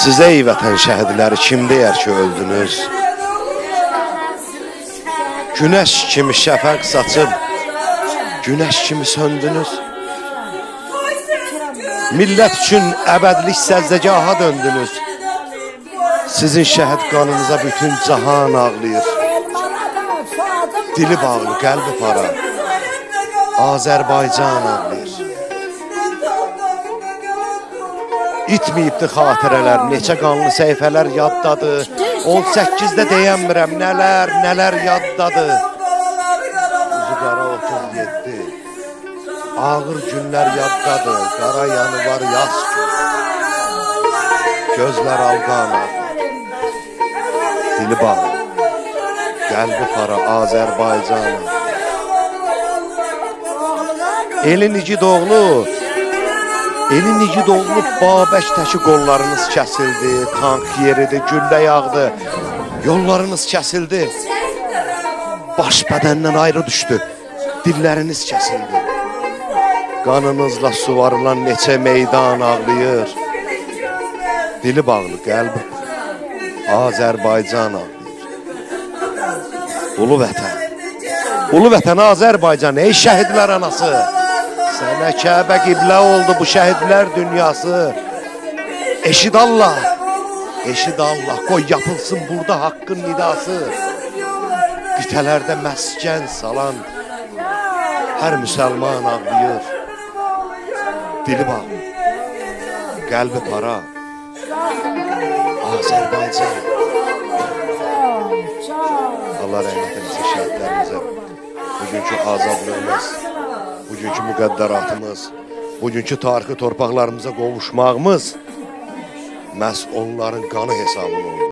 Sizə ey vətən şəhidləri kim deyər ki öldünüz? Güneş kimi şəfəq saçıb, güneş kimi söndünüz. Millət üçün əbədlik səzzəgaha döndünüz. Sizin şəhid qanınıza bütün cahan ağlayır. Dili bağlı, qəlbi para, Azərbaycan ağlayır. İtməyibdi xatirələr, neçə qanlı səhifələr yaddadır. 18-də deyəmirəm, nələr yaddadır. Uzu qara 37, ağır günlər yaddadır. Qara yanı var yaz gün, gözlər alqan ağır. Dili bağlı, qəlbi para, Azərbaycan. Elin igid oğlu, elin igid oğlu Babək təki qollarınız kəsildi, tank yeridi, güllə yağdı, yollarınız kəsildi. Baş bədəndən ayrı düşdü, dilləriniz kəsildi. Qanınızla suvarılan neçə meydan ağlayır. Dili bağlı, qəlbi Azərbaycan ağlayır. Ulu vətən Azərbaycan, ey şəhidlər anası. Sənə Kəbə qiblə oldu bu şəhidlər dünyası. Eşid Allah, qoy yapılsın burada haqqın nidası. Qitələrdə məskən salan hər müsəlman ağlayır. Dili bağlı, qəlbi para, Azərbaycan. Allah rəhmət eləsin şəhidlərimizə. Bugünkü azadlığımız, bugünkü müqəddəratımız, bugünkü tarixi torpaqlarımıza qovuşmağımız məhz onların qanı hesabına oldu.